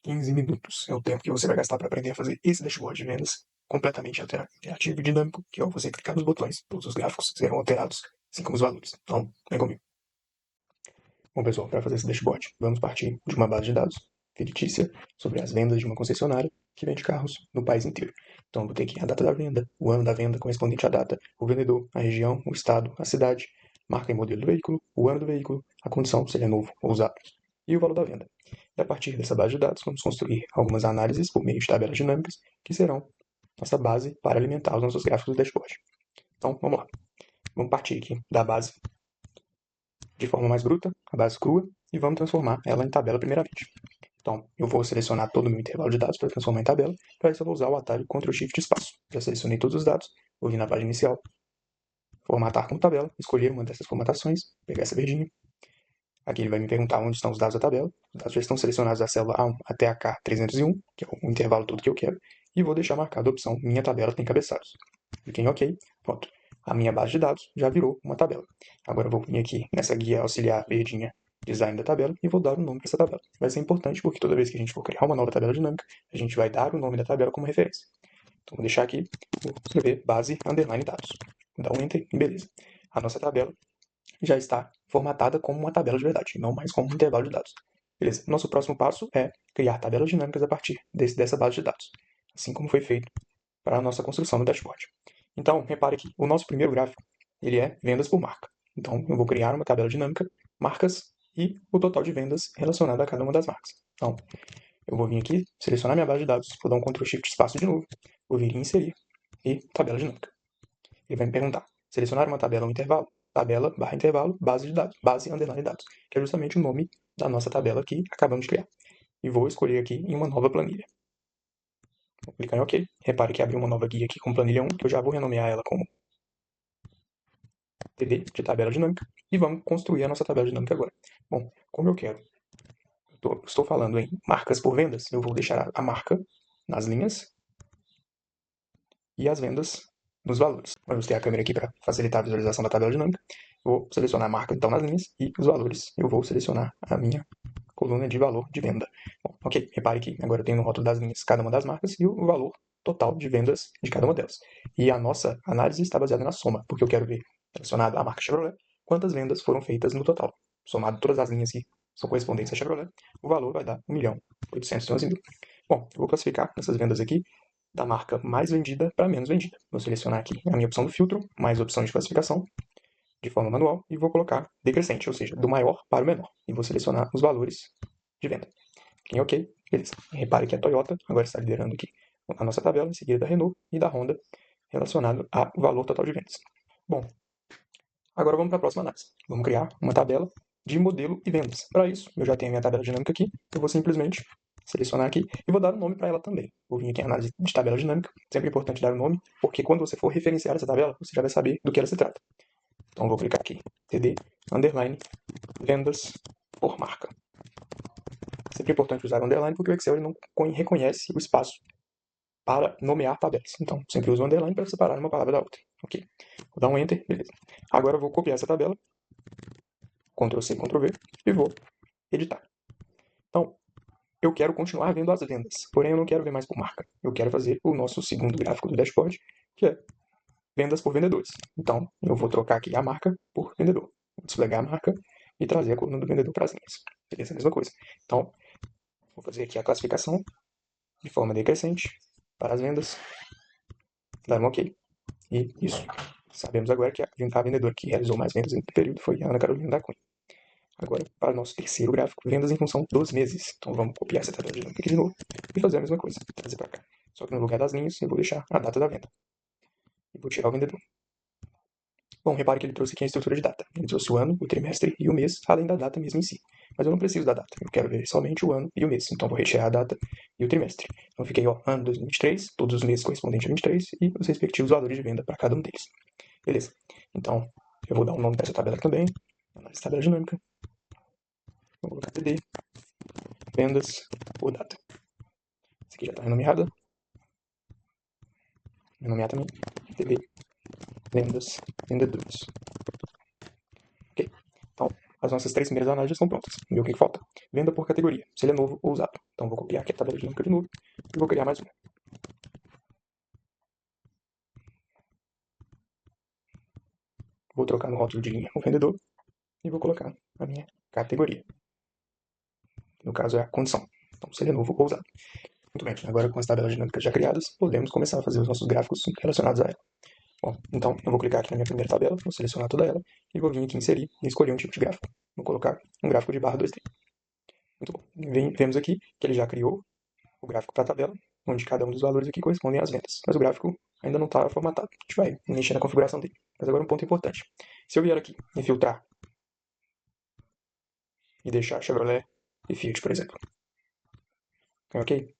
15 minutos é o tempo que você vai gastar para aprender a fazer esse dashboard de vendas completamente interativo e dinâmico, que é você clicar nos botões, todos os gráficos serão alterados, assim como os valores. Então, vem comigo. Bom, pessoal, para fazer esse dashboard, vamos partir de uma base de dados fictícia sobre as vendas de uma concessionária que vende carros no país inteiro. Então, eu vou ter aqui a data da venda, o ano da venda correspondente à data, o vendedor, a região, o estado, a cidade, marca e modelo do veículo, o ano do veículo, a condição, se ele é novo ou usado, e o valor da venda. E a partir dessa base de dados, vamos construir algumas análises por meio de tabelas dinâmicas, que serão nossa base para alimentar os nossos gráficos do dashboard. Então, vamos lá. Vamos partir aqui da base de forma mais bruta, a base crua, e vamos transformar ela em tabela primeiramente. Então, eu vou selecionar todo o meu intervalo de dados para transformar em tabela. Para isso, eu vou usar o atalho Ctrl Shift Espaço. Já selecionei todos os dados, vou vir na página inicial, formatar como tabela, escolher uma dessas formatações, pegar essa verdinha. Aqui ele vai me perguntar onde estão os dados da tabela. Os dados já estão selecionados da célula A1 até a K301, que é o intervalo todo que eu quero, e vou deixar marcada a opção Minha tabela tem cabeçalhos. Cliquei em OK, pronto. A minha base de dados já virou uma tabela. Agora eu vou vir aqui nessa guia auxiliar verdinha, design da tabela, e vou dar um nome para essa tabela. Vai ser importante porque toda vez que a gente for criar uma nova tabela dinâmica, a gente vai dar o nome da tabela como referência. Então vou deixar aqui, vou escrever base underline dados. Vou dar um enter e beleza. A nossa tabela já está formatada como uma tabela de verdade, não mais como um intervalo de dados. Beleza? Nosso próximo passo é criar tabelas dinâmicas a partir dessa base de dados, assim como foi feito para a nossa construção do dashboard. Então, repare que o nosso primeiro gráfico ele é vendas por marca. Então, eu vou criar uma tabela dinâmica, marcas e o total de vendas relacionado a cada uma das marcas. Então, eu vou vir aqui, selecionar minha base de dados, vou dar um Ctrl Shift espaço de novo, vou vir em inserir e tabela dinâmica. Ele vai me perguntar, selecionar uma tabela ou um intervalo? Tabela barra intervalo, base de dados, base underline dados, que é justamente o nome da nossa tabela que acabamos de criar. E vou escolher aqui em uma nova planilha. Vou clicar em OK. Repare que abriu uma nova guia aqui com planilha 1, que eu já vou renomear ela como TD, de tabela dinâmica, e vamos construir a nossa tabela dinâmica agora. Bom, como eu quero, estou falando em marcas por vendas, eu vou deixar a marca nas linhas e as vendas nos valores. Vamos ter a câmera aqui para facilitar a visualização da tabela dinâmica. Vou selecionar a marca então nas linhas e os valores. Eu vou selecionar a minha coluna de valor de venda. Bom, ok, repare que agora eu tenho no rótulo das linhas cada uma das marcas e o valor total de vendas de cada uma delas. E a nossa análise está baseada na soma, porque eu quero ver, relacionada à marca Chevrolet, quantas vendas foram feitas no total. Somado todas as linhas que são correspondentes a Chevrolet, o valor vai dar 1.811.000. Bom, eu vou classificar essas vendas aqui da marca mais vendida para menos vendida. Vou selecionar aqui a minha opção do filtro, mais opção de classificação, de forma manual, e vou colocar decrescente, ou seja, do maior para o menor. E vou selecionar os valores de venda. Cliquei em OK, beleza. E repare que a Toyota agora está liderando aqui a nossa tabela, em seguida da Renault e da Honda, relacionado ao valor total de vendas. Bom, agora vamos para a próxima análise. Vamos criar uma tabela de modelo e vendas. Para isso, eu já tenho a minha tabela dinâmica aqui, eu vou simplesmente selecionar aqui e vou dar um nome para ela também. Vou vir aqui em análise de tabela dinâmica, sempre é importante dar um nome, porque quando você for referenciar essa tabela, você já vai saber do que ela se trata. Então vou clicar aqui, TD, underline, vendas por marca. Sempre é importante usar o underline, porque o Excel ele não reconhece o espaço para nomear tabelas. Então, sempre uso o underline para separar uma palavra da outra. Ok. Vou dar um Enter, beleza. Agora eu vou copiar essa tabela, Ctrl C, Ctrl V, e vou editar. Então, eu quero continuar vendo as vendas, porém eu não quero ver mais por marca. Eu quero fazer o nosso segundo gráfico do dashboard, que é vendas por vendedores. Então, eu vou trocar aqui a marca por vendedor. Vou desplegar a marca e trazer a coluna do vendedor para as linhas. Beleza? A mesma coisa. Então, vou fazer aqui a classificação de forma decrescente para as vendas, dar um OK. E isso. Sabemos agora que a vendedora que realizou mais vendas no período foi a Ana Carolina da Cunha. Agora, para o nosso terceiro gráfico, vendas em função dos meses. Então vamos copiar essa tabela dinâmica aqui de novo e fazer a mesma coisa, trazer para cá. Só que no lugar das linhas eu vou deixar a data da venda. E vou tirar o vendedor. Bom, repare que ele trouxe aqui a estrutura de data. Ele trouxe o ano, o trimestre e o mês, além da data mesmo em si. Mas eu não preciso da data, eu quero ver somente o ano e o mês. Então vou retirar a data e o trimestre. Então fiquei, ó, ano 2023, todos os meses correspondentes a 23 e os respectivos valores de venda para cada um deles. Beleza. Então, eu vou dar um nome para essa tabela também. Análise tabela dinâmica. Vou colocar TD, vendas por data. Essa aqui já está renomeada. Renomear também. TD, vendas, vendedores. Ok. Então, As nossas 3 primeiras análises já estão prontas. Ver o que falta. Venda por categoria, se ele é novo ou usado. Então vou copiar aqui a tabela dinâmica de novo e vou criar mais uma. Vou trocar no rótulo de linha o vendedor e vou colocar a minha categoria. No caso é a condição. Então se ele é novo ou usado. Muito bem, agora com as tabelas dinâmicas já criadas, podemos começar a fazer os nossos gráficos relacionados a ela. Bom, então eu vou clicar aqui na minha primeira tabela, vou selecionar toda ela e vou vir aqui em inserir e escolher um tipo de gráfico. Vou colocar um gráfico de barra 2D. Muito bom. Vemos aqui que ele já criou o gráfico para a tabela, onde cada um dos valores aqui correspondem às vendas. Mas o gráfico ainda não está formatado. A gente vai mexer na configuração dele. Mas agora um ponto importante. Se eu vier aqui e filtrar e deixar Chevrolet e Fiat, por exemplo, ok?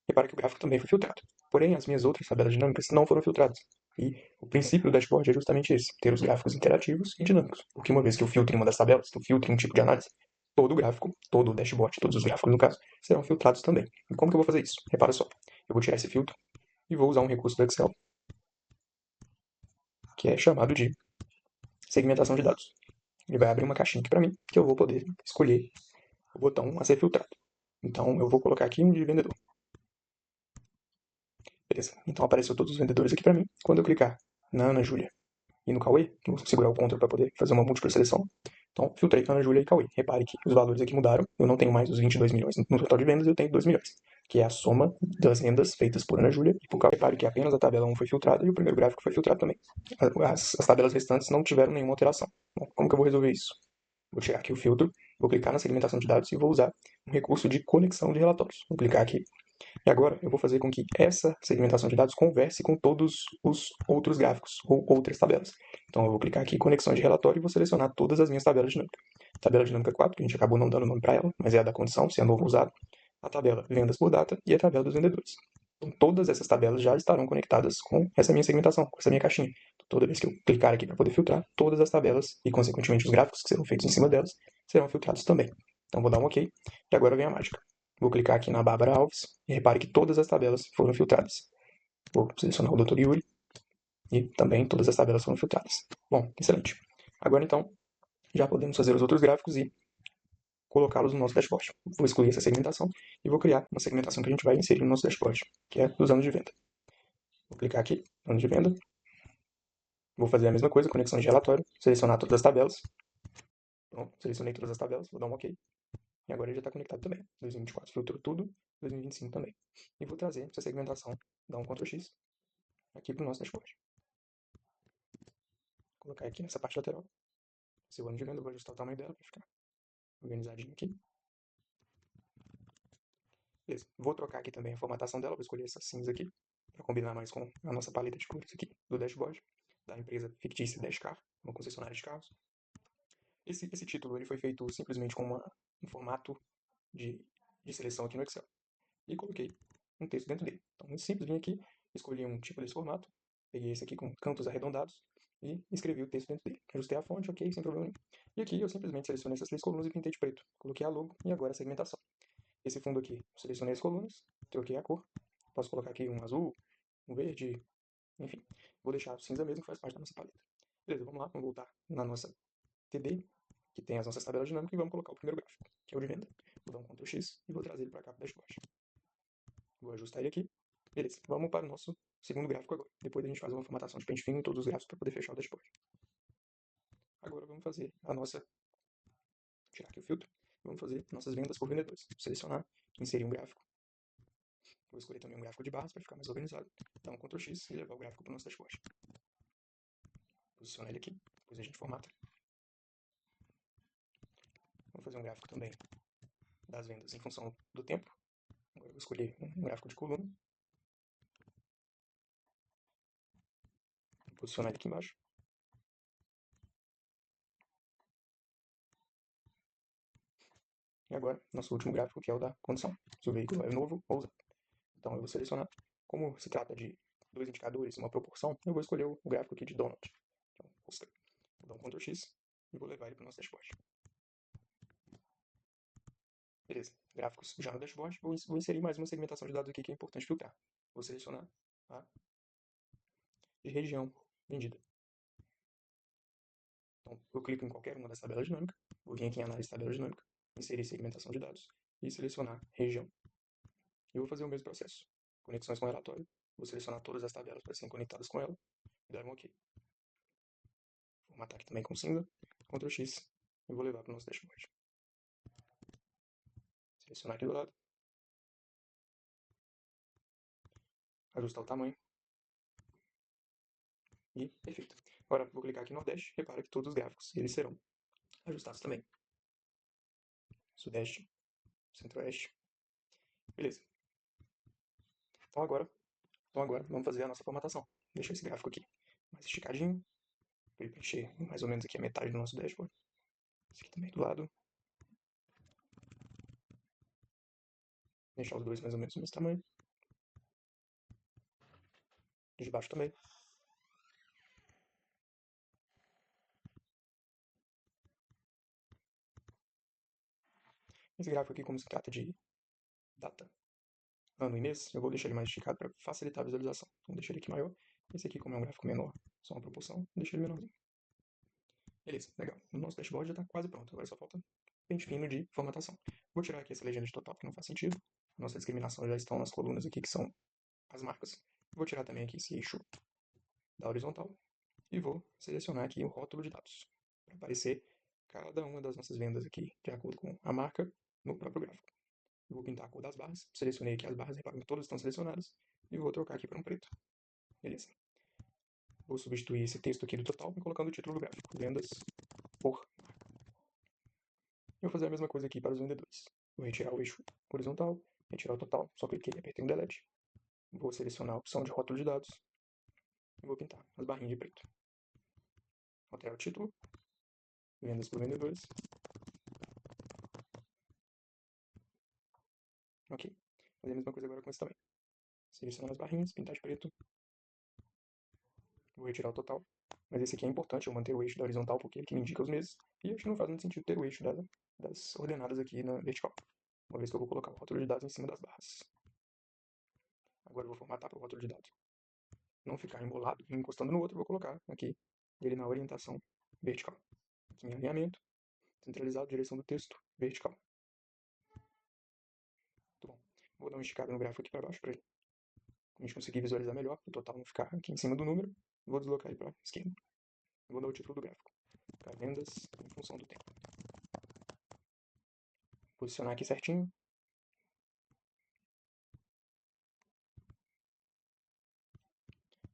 Repara que o gráfico também foi filtrado. Porém, as minhas outras tabelas dinâmicas não foram filtradas. E o princípio do dashboard é justamente esse, ter os gráficos interativos e dinâmicos. Porque uma vez que eu filtre uma das tabelas, que eu filtre um tipo de análise, todo o gráfico, todo o dashboard, todos os gráficos no caso, serão filtrados também. E como que eu vou fazer isso? Repara só, eu vou tirar esse filtro e vou usar um recurso do Excel, que é chamado de segmentação de dados. Ele vai abrir uma caixinha aqui para mim, que eu vou poder escolher o botão a ser filtrado. Então eu vou colocar aqui um de vendedor. Beleza, então apareceu todos os vendedores aqui para mim. Quando eu clicar na Ana Júlia e no Cauê, eu vou segurar o Ctrl para poder fazer uma múltipla seleção. Então, filtrei Ana Júlia e Cauê. Repare que os valores aqui mudaram. Eu não tenho mais os 22 milhões no total de vendas, eu tenho 2 milhões, que é a soma das vendas feitas por Ana Júlia e por Cauê. Repare que apenas a tabela 1 foi filtrada e o primeiro gráfico foi filtrado também. As tabelas restantes não tiveram nenhuma alteração. Bom, como que eu vou resolver isso? Vou tirar aqui o filtro, vou clicar na segmentação de dados e vou usar um recurso de conexão de relatórios. Vou clicar aqui e agora eu vou fazer com que essa segmentação de dados converse com todos os outros gráficos ou outras tabelas. Então eu vou clicar aqui em conexões de relatório e vou selecionar todas as minhas tabelas dinâmicas. Tabela dinâmica 4, que a gente acabou não dando nome para ela, mas é a da condição, se é novo ou usado. A tabela vendas por data e a tabela dos vendedores. Então todas essas tabelas já estarão conectadas com essa minha segmentação, com essa minha caixinha. Então, toda vez que eu clicar aqui para poder filtrar, todas as tabelas e consequentemente os gráficos que serão feitos em cima delas serão filtrados também. Então vou dar um OK e agora vem a mágica. Vou clicar aqui na Bárbara Alves e repare que todas as tabelas foram filtradas. Vou selecionar o Dr. Yuri e também todas as tabelas foram filtradas. Bom, excelente. Agora então, já podemos fazer os outros gráficos e colocá-los no nosso dashboard. Vou excluir essa segmentação e vou criar uma segmentação que a gente vai inserir no nosso dashboard, que é dos anos de venda. Vou clicar aqui, anos de venda. Vou fazer a mesma coisa, conexão de relatório, selecionar todas as tabelas. Pronto, selecionei todas as tabelas, vou dar um OK. E agora ele já está conectado também. 2024 filtrou tudo, 2025 também. E vou trazer essa segmentação, dar um Ctrl X aqui para o nosso dashboard. Vou colocar aqui nessa parte lateral. Esse ano de venda, eu vou ajustar o tamanho dela para ficar organizadinho aqui. Beleza. Vou trocar aqui também a formatação dela, vou escolher essa cinza aqui, para combinar mais com a nossa paleta de cores aqui do dashboard, da empresa fictícia Dashcar, uma concessionária de carros. Esse título ele foi feito simplesmente com um formato de seleção aqui no Excel. E coloquei um texto dentro dele. Então, é simples, vim aqui, escolhi um tipo desse formato, peguei esse aqui com cantos arredondados e escrevi o texto dentro dele. Ajustei a fonte, ok, sem problema nenhum. E aqui eu simplesmente selecionei essas 3 colunas e pintei de preto. Coloquei a logo e agora a segmentação. Esse fundo aqui, selecionei as colunas, troquei a cor. Posso colocar aqui um azul, um verde, enfim. Vou deixar o cinza mesmo, que faz parte da nossa paleta. Beleza, vamos lá, vamos voltar na nossa TD, que tem as nossas tabelas dinâmicas, e vamos colocar o primeiro gráfico, que é o de venda. Vou dar um Ctrl X e vou trazer ele para cá para o dashboard. Vou ajustar ele aqui. Beleza, vamos para o nosso segundo gráfico agora. Depois a gente faz uma formatação de pente fino em todos os gráficos para poder fechar o dashboard. Agora vamos fazer a nossa... Tirar aqui o filtro. Vamos fazer nossas vendas por vendedores. Vou selecionar, inserir um gráfico. Vou escolher também um gráfico de barras para ficar mais organizado. Dar um Ctrl X e levar o gráfico para o nosso dashboard. Posicionar ele aqui, depois a gente formata. Vamos fazer um gráfico também das vendas em função do tempo. Agora eu vou escolher um gráfico de coluna. Vou posicionar ele aqui embaixo. E agora, nosso último gráfico, que é o da condição. Se o veículo é novo ou usado. Então eu vou selecionar. Como se trata de 2 indicadores, uma proporção, eu vou escolher o gráfico aqui de Donut. Então, vou dar um Ctrl X e vou levar ele para o nosso dashboard. Beleza, gráficos já no dashboard. Vou inserir mais uma segmentação de dados aqui que é importante filtrar. Vou selecionar a de região vendida. Então, eu clico em qualquer uma das tabelas dinâmicas, vou vir aqui em análise de tabela dinâmica, inserir segmentação de dados e selecionar região. E vou fazer o mesmo processo. Conexões com relatório, vou selecionar todas as tabelas para serem conectadas com ela e dar um OK. Formatar aqui também com cinza, Ctrl X, e vou levar para o nosso dashboard. Selecionar aqui do lado, ajustar o tamanho, e perfeito. Agora vou clicar aqui no Nordeste, repara que todos os gráficos eles serão ajustados também. Sudeste, Centro-Oeste. Beleza. Então agora vamos fazer a nossa formatação. Deixar esse gráfico aqui mais esticadinho, para ele preencher mais ou menos aqui a metade do nosso dashboard. Esse aqui também do lado. Deixar os dois mais ou menos do mesmo tamanho. De baixo também. Esse gráfico aqui, como se trata de data, ano e mês, eu vou deixar ele mais esticado para facilitar a visualização. Então, deixar ele aqui maior. Esse aqui, como é um gráfico menor, só uma proporção, deixa ele menorzinho. Beleza, legal. O nosso dashboard já está quase pronto. Agora só falta pente fino de formatação. Vou tirar aqui essa legenda de total, que não faz sentido. Nossa discriminação já estão nas colunas aqui, que são as marcas. Vou tirar também aqui esse eixo da horizontal. E vou selecionar aqui o rótulo de dados, para aparecer cada uma das nossas vendas aqui, de acordo com a marca, no próprio gráfico. Eu vou pintar a cor das barras, selecionei aqui as barras, reparem que todas estão selecionadas, e vou trocar aqui para um preto. Beleza. Vou substituir esse texto aqui do total e colocando o título do gráfico, vendas por marca. E vou fazer a mesma coisa aqui para os vendedores. Vou retirar o eixo horizontal, retirar o total, só cliquei e apertei um delete. Vou selecionar a opção de rótulo de dados e vou pintar as barrinhas de preto. Alterar o título, vendas por vendedores. Ok. Fazer a mesma coisa agora com esse também. Selecionar as barrinhas, pintar de preto. Vou retirar o total. Mas esse aqui é importante, eu manter o eixo da horizontal, porque ele que me indica os meses. E acho que não faz muito sentido ter o eixo das ordenadas aqui na vertical. Uma vez que eu vou colocar o rótulo de dados em cima das barras. Agora eu vou formatar para o rótulo de dados não ficar embolado, encostando no outro, eu vou colocar aqui ele na orientação vertical. Aqui em alinhamento, centralizado, direção do texto, vertical. Muito bom. Vou dar uma esticada no gráfico aqui para baixo para a gente conseguir visualizar melhor, o total não ficar aqui em cima do número. Vou deslocar ele para a esquerda. Vou dar o título do gráfico, para vendas em função do tempo. Posicionar aqui certinho.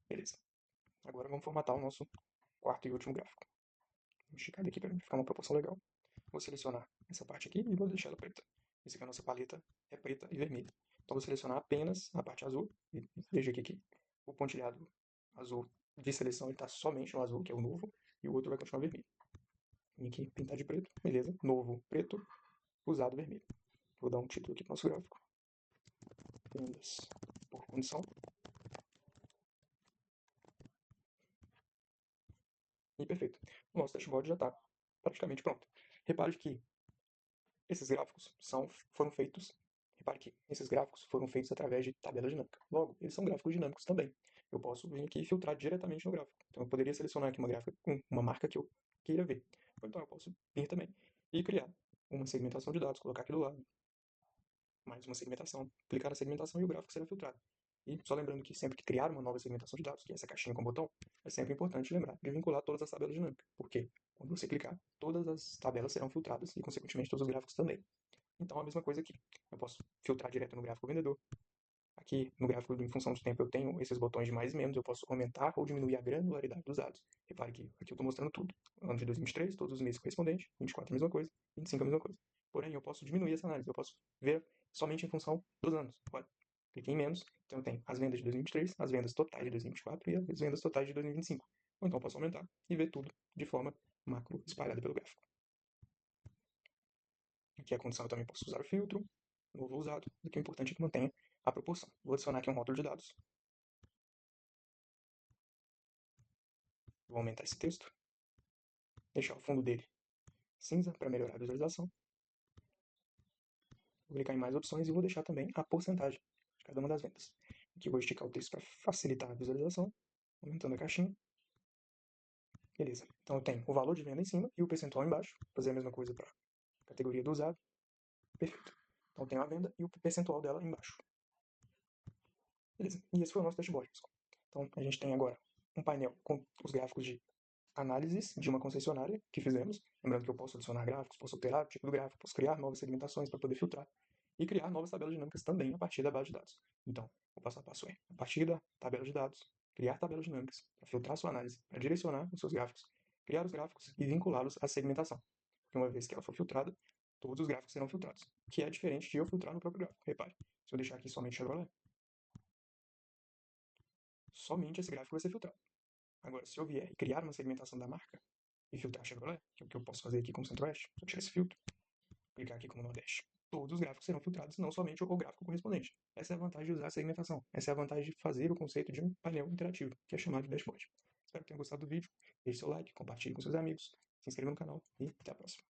Beleza. Agora vamos formatar o nosso quarto e último gráfico. Vou esticar daqui para ficar uma proporção legal. Vou selecionar essa parte aqui e vou deixar ela preta. Essa aqui é a nossa paleta, é preta e vermelha. Então vou selecionar apenas a parte azul. E veja aqui que o pontilhado azul de seleção está somente no azul, que é o novo, e o outro vai continuar vermelho. Vim aqui pintar de preto, beleza. Novo preto, usado vermelho. Vou dar um título aqui para o nosso gráfico. Vendas por condição. E perfeito. O nosso dashboard já está praticamente pronto. Repare que esses gráficos foram feitos. Repare que esses gráficos foram feitos através de tabela dinâmica. Logo, eles são gráficos dinâmicos também. Eu posso vir aqui e filtrar diretamente no gráfico. Então, eu poderia selecionar aqui uma gráfica com uma marca que eu queira ver. Ou então, eu posso vir também e criar uma segmentação de dados, colocar aqui do lado. Mais uma segmentação, clicar na segmentação e o gráfico será filtrado. E só lembrando que sempre que criar uma nova segmentação de dados, que é essa caixinha com botão, é sempre importante lembrar de vincular todas as tabelas dinâmicas. Porque quando você clicar, todas as tabelas serão filtradas e, consequentemente, todos os gráficos também. Então, a mesma coisa aqui. Eu posso filtrar direto no gráfico vendedor. Aqui, no gráfico em função do tempo, eu tenho esses botões de mais e menos. Eu posso aumentar ou diminuir a granularidade dos dados. Repare que aqui eu estou mostrando tudo. Ano de 2023, todos os meses correspondentes. 24 a mesma coisa. 25 a mesma coisa. Porém, eu posso diminuir essa análise. Eu posso ver somente em função dos anos. Olha, cliquei em menos. Então, eu tenho as vendas de 2023, as vendas totais de 2024 e as vendas totais de 2025. Ou então, eu posso aumentar e ver tudo de forma macro espalhada pelo gráfico. Aqui a condição eu também posso usar o filtro, novo usado, e que o importante é que mantenha a proporção. Vou adicionar aqui um rótulo de dados. Vou aumentar esse texto, deixar o fundo dele cinza para melhorar a visualização. Vou clicar em mais opções e vou deixar também a porcentagem de cada uma das vendas. Aqui eu vou esticar o texto para facilitar a visualização, aumentando a caixinha. Beleza. Então eu tenho o valor de venda em cima e o percentual embaixo. Vou fazer a mesma coisa para a categoria do usado. Perfeito. Então eu tenho a venda e o percentual dela embaixo. Beleza. E esse foi o nosso dashboard, pessoal. Então a gente tem agora um painel com os gráficos de análises de uma concessionária que fizemos. Lembrando que eu posso adicionar gráficos, posso alterar o tipo do gráfico, posso criar novas segmentações para poder filtrar e criar novas tabelas dinâmicas também a partir da base de dados. Então, o passo a passo é, a partir da tabela de dados, criar tabelas dinâmicas para filtrar sua análise, para direcionar os seus gráficos, criar os gráficos e vinculá-los à segmentação. Porque uma vez que ela for filtrada, todos os gráficos serão filtrados, que é diferente de eu filtrar no próprio gráfico. Repare, se eu deixar aqui somente Chevrolet, somente esse gráfico vai ser filtrado. Agora, se eu vier e criar uma segmentação da marca e filtrar Chevrolet, que é o que eu posso fazer aqui com o Centro-Oeste, só tirar esse filtro, clicar aqui como Nordeste, todos os gráficos serão filtrados, não somente o gráfico correspondente. Essa é a vantagem de usar a segmentação. Essa é a vantagem de fazer o conceito de um painel interativo, que é chamado de dashboard. Espero que tenham gostado do vídeo. Deixe seu like, compartilhe com seus amigos, se inscreva no canal e até a próxima.